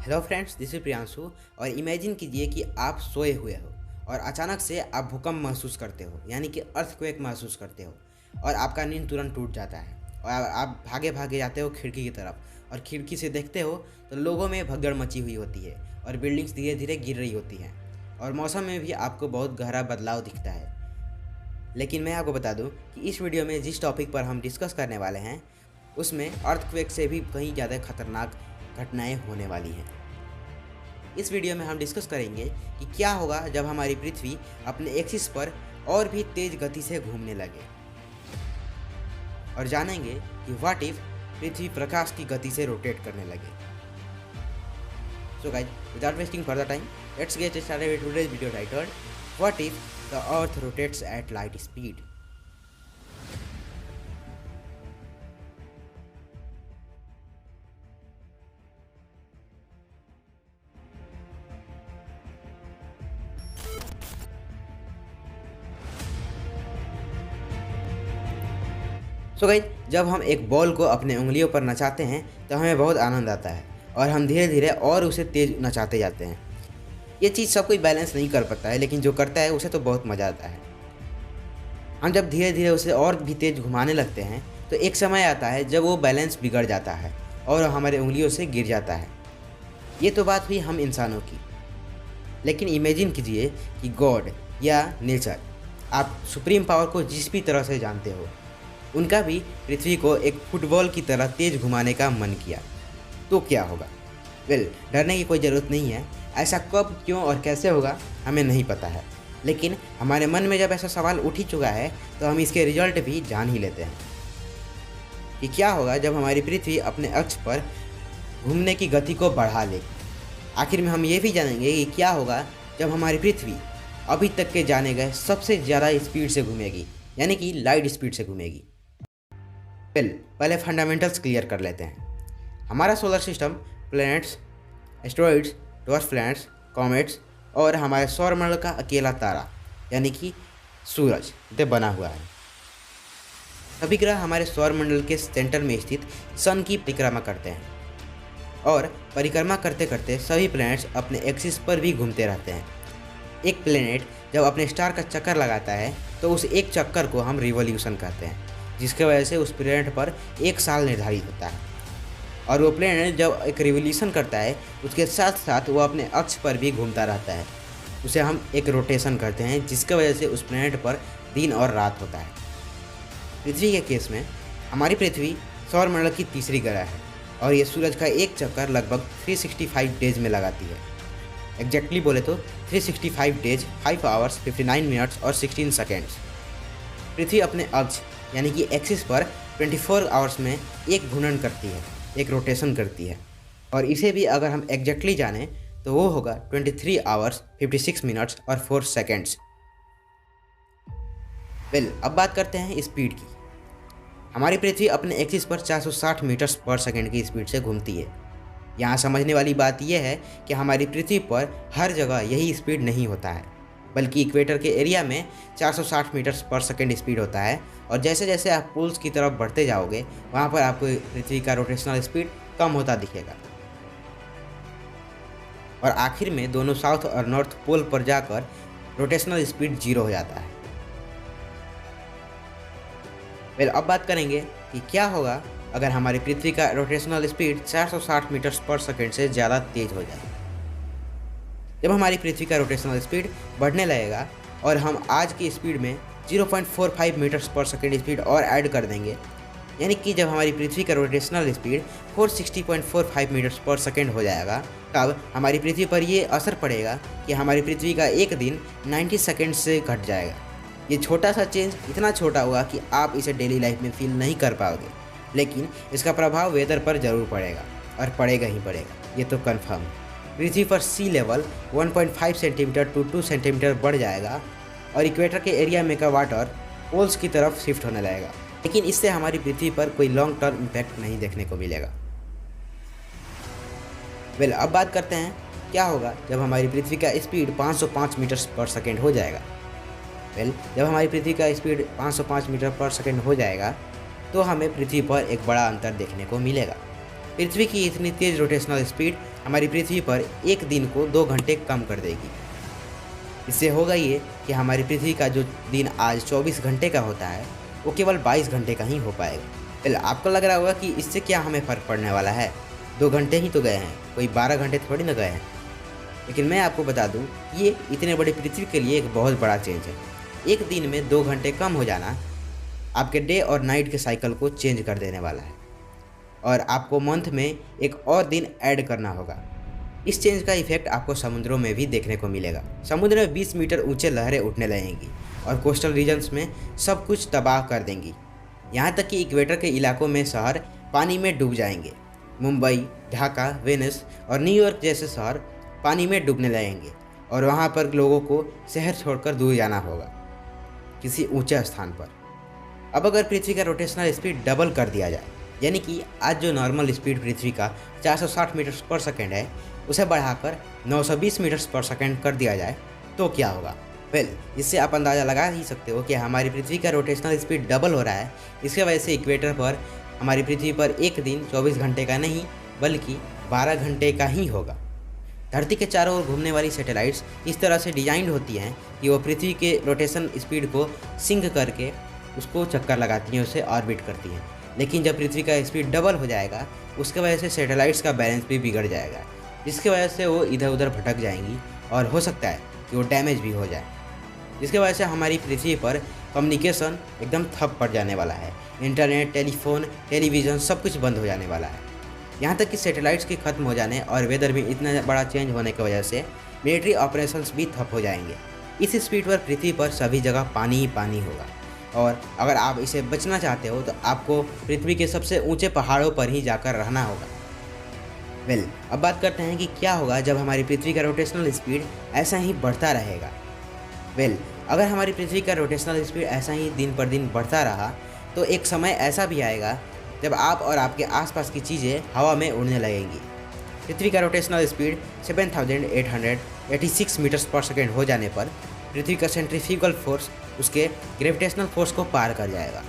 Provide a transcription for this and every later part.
Hello friends, this is Priyanshu. और imagine कीजिए कि आप सोए हुए हो और अचानक से आप भूकंप महसूस करते हो, यानी कि अर्थक्वेक महसूस करते हो और आपका नींद तुरंत टूट जाता है और आप भागे भागे जाते हो खिड़की की तरफ और खिड़की से देखते हो तो लोगों में भगदड़ मची हुई होती है और बिल्डिंग्स धीरे धीरे गिर रही होती हैं और मौसम में भी आपको बहुत गहरा बदलाव दिखता है। लेकिन मैं आपको बता दूं कि इस वीडियो में जिस टॉपिक पर हम डिस्कस करने वाले हैं उसमें अर्थक्वेक से भी कहीं ज़्यादा खतरनाक घटनाएं होने वाली हैं। इस वीडियो में हम डिस्कस करेंगे कि क्या होगा जब हमारी पृथ्वी अपने एक्सिस पर और भी तेज गति से घूमने लगे और जानेंगे कि व्हाट इफ पृथ्वी प्रकाश की गति से रोटेट करने लगे। So guys, without wasting further time, let's get started with today's video titled what if the earth rotates at light speed. So guys, जब हम एक बॉल को अपने उंगलियों पर नचाते हैं तो हमें बहुत आनंद आता है और हम धीरे धीरे और उसे तेज नचाते जाते हैं। ये चीज़ सब कोई बैलेंस नहीं कर पाता है, लेकिन जो करता है उसे तो बहुत मज़ा आता है। हम जब धीरे धीरे उसे और भी तेज घुमाने लगते हैं तो एक समय आता है जब वो बैलेंस बिगड़ जाता है और हमारे उंगलियों से गिर जाता है। ये तो बात हुई हम इंसानों की, लेकिन इमेजिन कीजिए कि गॉड या नेचर, आप सुप्रीम पावर को जिस भी तरह से जानते हो, उनका भी पृथ्वी को एक फुटबॉल की तरह तेज घुमाने का मन किया तो क्या होगा? डरने की कोई ज़रूरत नहीं है। ऐसा कब, क्यों और कैसे होगा हमें नहीं पता है, लेकिन हमारे मन में जब ऐसा सवाल उठ ही चुका है तो हम इसके रिजल्ट भी जान ही लेते हैं कि क्या होगा जब हमारी पृथ्वी अपने अक्ष पर घूमने की गति को बढ़ा ले। आखिर में हम ये भी जानेंगे कि क्या होगा जब हमारी पृथ्वी अभी तक के जाने गए सबसे ज़्यादा स्पीड से घूमेगी, यानी कि लाइट स्पीड से घूमेगी। पहले फंडामेंटल्स क्लियर कर लेते हैं। हमारा solar system planets, asteroids, dwarf planets, comets और हमारे सौरमंडल का अकेला तारा यानी कि सूरज से बना हुआ है। सभी ग्रह हमारे सौरमंडल के सेंटर में स्थित सन की परिक्रमा करते हैं और परिक्रमा करते करते सभी प्लैनेट्स अपने एक्सिस पर भी घूमते रहते हैं। एक प्लैनेट जब अपने स्टार का चक्कर लगाता है तो उस एक चक्कर को हम रिवॉल्यूशन कहते हैं, जिसके वजह से उस प्लैनेट पर एक साल निर्धारित होता है। और वो प्लैनेट जब एक रिवॉल्यूशन करता है उसके साथ साथ वो अपने अक्ष पर भी घूमता रहता है। उसे हम एक रोटेशन करते हैं, जिसके वजह से उस प्लैनेट पर दिन और रात होता है। पृथ्वी के केस में हमारी पृथ्वी सौरमंडल की तीसरी ग्रह है और ये सूरज का एक चक्कर लगभग 365 डेज में लगाती है। एग्जैक्टली बोले तो 365 डेज, 5 आवर्स, 59 मिनट्स और 16 सेकेंड्स। पृथ्वी अपने अक्ष यानी कि एक्सिस पर 24 आवर्स में एक घूर्णन करती है, एक रोटेशन करती है। और इसे भी अगर हम एग्जैक्टली जानें तो वो होगा 23 आवर्स, 56 मिनट्स और 4 सेकेंड्स। अब बात करते हैं स्पीड की। हमारी पृथ्वी अपने एक्सिस पर 460 मीटर्स पर सेकेंड की स्पीड से घूमती है। यहाँ समझने वाली बात यह है कि हमारी पृथ्वी पर हर जगह यही स्पीड नहीं होता है, बल्कि इक्वेटर के एरिया में 460 मीटर्स पर सेकेंड स्पीड होता है। और जैसे जैसे आप पोल्स की तरफ बढ़ते जाओगे वहाँ पर आपको पृथ्वी का रोटेशनल स्पीड कम होता दिखेगा और आखिर में दोनों साउथ और नॉर्थ पोल पर जाकर रोटेशनल स्पीड 0 हो जाता है। अब बात करेंगे कि क्या होगा अगर हमारी पृथ्वी का रोटेशनल स्पीड 460 मीटर्स पर सेकेंड से ज़्यादा तेज हो जाए। जब हमारी पृथ्वी का रोटेशनल स्पीड बढ़ने लगेगा और हम आज की स्पीड में 0.45 मीटर्स पर सेकेंड स्पीड और ऐड कर देंगे, यानी कि जब हमारी पृथ्वी का रोटेशनल स्पीड 460.45 मीटर्स पर सेकेंड हो जाएगा, तब हमारी पृथ्वी पर ये असर पड़ेगा कि हमारी पृथ्वी का एक दिन 90 सेकेंड से घट जाएगा। ये छोटा सा चेंज इतना छोटा होगा कि आप इसे डेली लाइफ में फील नहीं कर पाओगे, लेकिन इसका प्रभाव वेदर पर ज़रूर पड़ेगा और पड़ेगा ही पड़ेगा, ये तो कन्फर्म। पृथ्वी पर सी लेवल 1.5 सेंटीमीटर टू 2 सेंटीमीटर बढ़ जाएगा और इक्वेटर के एरिया में का वाटर पोल्स की तरफ शिफ्ट होने लगेगा, लेकिन इससे हमारी पृथ्वी पर कोई लॉन्ग टर्म इम्पैक्ट नहीं देखने को मिलेगा। अब बात करते हैं क्या होगा जब हमारी पृथ्वी का स्पीड 505 मीटर्स पर सेकेंड हो जाएगा। जब हमारी पृथ्वी का स्पीड 505 मीटर पर सेकेंड हो जाएगा तो हमें पृथ्वी पर एक बड़ा अंतर देखने को मिलेगा। पृथ्वी की इतनी तेज़ रोटेशनल स्पीड हमारी पृथ्वी पर एक दिन को 2 घंटे कम कर देगी। इससे होगा ये कि हमारी पृथ्वी का जो दिन आज 24 घंटे का होता है वो केवल 22 घंटे का ही हो पाएगा। पहले आपको लग रहा होगा कि इससे क्या हमें फ़र्क पड़ने वाला है, 2 घंटे ही तो गए हैं, कोई 12 घंटे थोड़ी ना गए हैं। लेकिन मैं आपको बता दूं, ये इतने बड़ी पृथ्वी के लिए एक बहुत बड़ा चेंज है। एक दिन में 2 घंटे कम हो जाना आपके डे और नाइट के साइकिल को चेंज कर देने वाला है और आपको मंथ में एक और दिन ऐड करना होगा। इस चेंज का इफेक्ट आपको समुद्रों में भी देखने को मिलेगा। समुद्र में 20 मीटर ऊंचे लहरें उठने लगेंगी और कोस्टल रीजन्स में सब कुछ तबाह कर देंगी। यहाँ तक कि इक्वेटर के इलाकों में शहर पानी में डूब जाएंगे। मुंबई, ढाका, वेनिस और न्यूयॉर्क जैसे शहर पानी में डूबने लगेंगे और वहाँ पर लोगों को शहर छोड़कर दूर जाना होगा, किसी ऊंचे स्थान पर। अब अगर पृथ्वी का रोटेशनल स्पीड डबल कर दिया जाए, यानी कि आज जो नॉर्मल स्पीड पृथ्वी का 460 मीटर्स पर सेकेंड है, उसे बढ़ाकर 920 मीटर्स पर सेकेंड कर दिया जाए तो क्या होगा? इससे आप अंदाज़ा लगा ही सकते हो कि हमारी पृथ्वी का रोटेशनल स्पीड डबल हो रहा है। इसके वजह से इक्वेटर पर हमारी पृथ्वी पर एक दिन 24 घंटे का नहीं बल्कि 12 घंटे का ही होगा। धरती के चारों ओर घूमने वाली सैटेलाइट्स इस तरह से डिजाइंड होती हैं कि वो पृथ्वी के रोटेशन स्पीड को सिंक करके उसको चक्कर लगाती हैं, उसे ऑर्बिट करती हैं। लेकिन जब पृथ्वी का स्पीड डबल हो जाएगा, उसके वजह से सैटेलाइट्स का बैलेंस भी बिगड़ जाएगा, जिसकी वजह से वो इधर उधर भटक जाएंगी और हो सकता है कि वो डैमेज भी हो जाए, जिसकी वजह से हमारी पृथ्वी पर कम्युनिकेशन एकदम ठप पड़ जाने वाला है। इंटरनेट, टेलीफोन, टेलीविज़न सब कुछ बंद हो जाने वाला है। यहाँ तक कि सैटेलाइट्स के ख़त्म हो जाने और वेदर में इतना बड़ा चेंज होने की वजह से मिलिट्री ऑपरेशंस भी ठप हो जाएंगे। इस स्पीड पर पृथ्वी पर सभी जगह पानी ही पानी होगा और अगर आप इसे बचना चाहते हो तो आपको पृथ्वी के सबसे ऊंचे पहाड़ों पर ही जाकर रहना होगा। अब बात करते हैं कि क्या होगा जब हमारी पृथ्वी का रोटेशनल स्पीड ऐसा ही बढ़ता रहेगा। अगर हमारी पृथ्वी का रोटेशनल स्पीड ऐसा ही दिन पर दिन बढ़ता रहा तो एक समय ऐसा भी आएगा जब आप और आपके आसपास की चीज़ें हवा में उड़ने लगेंगी। पृथ्वी का रोटेशनल स्पीड 7886 मीटर्स पर सेकेंड हो जाने पर पृथ्वी का सेंट्रीफ्यूगल फोर्स उसके ग्रेविटेशनल फोर्स को पार कर जाएगा,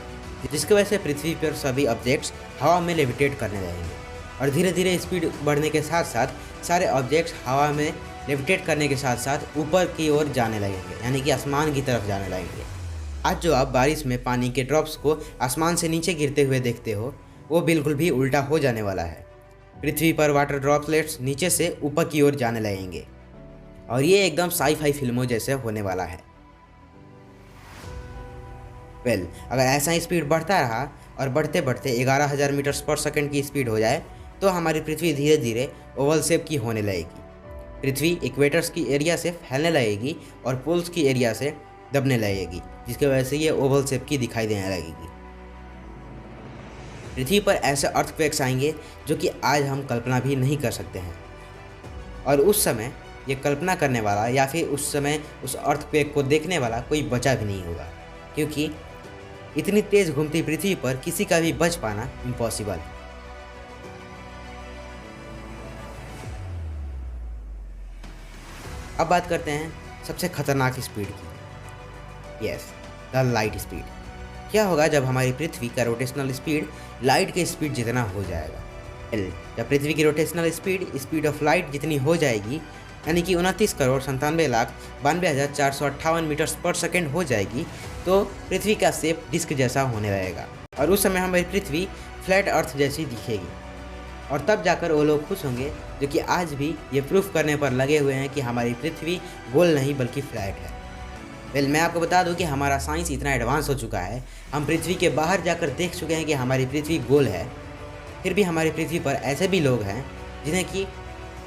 जिसकी वजह से पृथ्वी पर सभी ऑब्जेक्ट्स हवा में लेविटेट करने लगेंगे और धीरे धीरे स्पीड बढ़ने के साथ साथ सारे ऑब्जेक्ट्स हवा में लेविटेट करने के साथ साथ ऊपर की ओर जाने लगेंगे, यानी कि आसमान की तरफ जाने लगेंगे। आज जो आप बारिश में पानी के ड्रॉप्स को आसमान से नीचे गिरते हुए देखते हो, वो बिल्कुल भी उल्टा हो जाने वाला है। पृथ्वी पर वाटर ड्रॉपलेट्स नीचे से ऊपर की ओर जाने लगेंगे और ये एकदम साई-फाई फिल्मों जैसे होने वाला है। अगर ऐसा ही स्पीड बढ़ता रहा और बढ़ते बढ़ते 11,000 मीटर्स पर सेकेंड की स्पीड हो जाए तो हमारी पृथ्वी धीरे धीरे ओवल शेप की होने लगेगी। पृथ्वी इक्वेटर्स की एरिया से फैलने लगेगी और पोल्स की एरिया से दबने लगेगी, जिसकी वजह से ये ओवल शेप की दिखाई देने लगेगी। पृथ्वी पर ऐसे अर्थक्वेक्स आएंगे जो कि आज हम कल्पना भी नहीं कर सकते हैं और उस समय ये कल्पना करने वाला या फिर उस समय उस अर्थक्वेक को देखने वाला कोई बचा भी नहीं होगा, क्योंकि इतनी तेज़ घूमती पृथ्वी पर किसी का भी बच पाना इम्पॉसिबल है। अब बात करते हैं सबसे खतरनाक स्पीड की। Yes, the light speed. क्या होगा जब हमारी पृथ्वी का रोटेशनल स्पीड लाइट के स्पीड जितना हो जाएगा? जब पृथ्वी की रोटेशनल स्पीड ऑफ लाइट जितनी हो जाएगी, यानी कि 29,97,92,458 मीटर्स पर सेकेंड हो जाएगी, तो पृथ्वी का शेप डिस्क जैसा होने लगेगा और उस समय हमारी पृथ्वी फ्लैट अर्थ जैसी दिखेगी। और तब जाकर वो लोग खुश होंगे जो कि आज भी ये प्रूफ करने पर लगे हुए हैं कि हमारी पृथ्वी गोल नहीं बल्कि फ्लैट है। मैं आपको बता दूं कि हमारा साइंस इतना एडवांस हो चुका है, हम पृथ्वी के बाहर जाकर देख चुके हैं कि हमारी पृथ्वी गोल है। फिर भी हमारी पृथ्वी पर ऐसे भी लोग हैं जिन्हें कि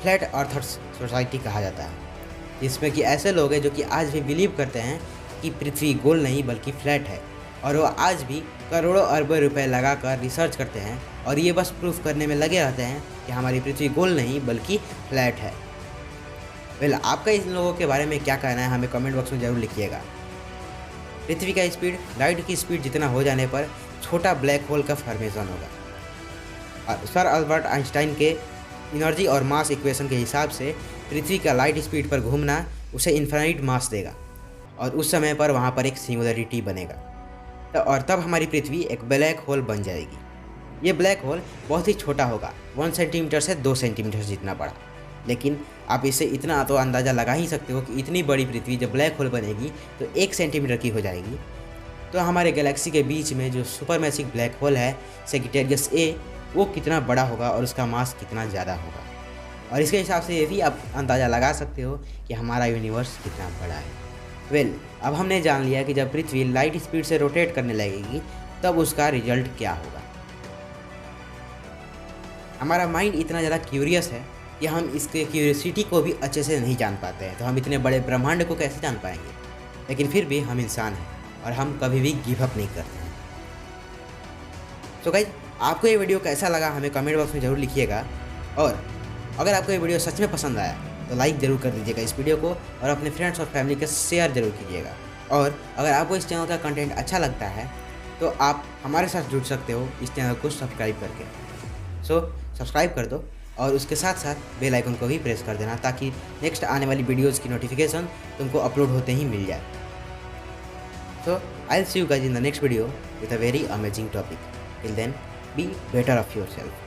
फ्लैट अर्थर्स सोसाइटी कहा जाता है, जिसमें कि ऐसे लोग हैं जो कि आज भी बिलीव करते हैं कि पृथ्वी गोल नहीं बल्कि फ्लैट है और वो आज भी करोड़ों अरबों रुपए लगाकर रिसर्च करते हैं और ये बस प्रूफ करने में लगे रहते हैं कि हमारी पृथ्वी गोल नहीं बल्कि फ्लैट है। आपका इन लोगों के बारे में क्या कहना है हमें कमेंट बॉक्स में ज़रूर लिखिएगा। पृथ्वी का स्पीड लाइट की स्पीड जितना हो जाने पर छोटा ब्लैक होल का फॉर्मेशन होगा और सर अल्बर्ट आइंस्टाइन के एनर्जी और मास इक्वेशन के हिसाब से पृथ्वी का लाइट स्पीड पर घूमना उसे इन्फिनिट मास देगा और उस समय पर वहाँ पर एक सिंगुलरिटी बनेगा और तब हमारी पृथ्वी एक ब्लैक होल बन जाएगी। ये ब्लैक होल बहुत ही छोटा होगा, 1 सेंटीमीटर से 2 सेंटीमीटर जितना बड़ा। लेकिन आप इससे इतना तो अंदाज़ा लगा ही सकते हो कि इतनी बड़ी पृथ्वी जब ब्लैक होल बनेगी तो 1 सेंटीमीटर की हो जाएगी। तो हमारे गैलेक्सी के बीच में जो सुपरमैसिव ब्लैक होल है सेजिटेरियस ए, वो कितना बड़ा होगा और उसका मास कितना ज़्यादा होगा। और इसके हिसाब से ये भी आप अंदाज़ा लगा सकते हो कि हमारा यूनिवर्स कितना बड़ा है। वेल, अब हमने जान लिया कि जब पृथ्वी लाइट स्पीड से रोटेट करने लगेगी तब उसका रिजल्ट क्या होगा। हमारा माइंड इतना ज़्यादा क्यूरियस है कि हम इसके क्यूरियोसिटी को भी अच्छे से नहीं जान पाते हैं, तो हम इतने बड़े ब्रह्मांड को कैसे जान पाएंगे। लेकिन फिर भी हम इंसान हैं और हम कभी भी गिव अप नहीं करते हैं। तो गाइस, आपको ये वीडियो कैसा लगा हमें कमेंट बॉक्स में ज़रूर लिखिएगा। और अगर आपको ये वीडियो सच में पसंद आया तो लाइक ज़रूर कर दीजिएगा इस वीडियो को, और अपने फ्रेंड्स और फैमिली के शेयर ज़रूर कीजिएगा। और अगर आपको इस चैनल का कंटेंट अच्छा लगता है तो आप हमारे साथ जुड़ सकते हो इस चैनल को सब्सक्राइब करके। सो सब्सक्राइब कर दो और उसके साथ साथ बेल आइकन को भी प्रेस कर देना, ताकि नेक्स्ट आने वाली वीडियोज़ की नोटिफिकेशन तुमको अपलोड होते ही मिल जाए। So I'll see you guys in the next video with a very amazing topic. Till then, be better of yourself.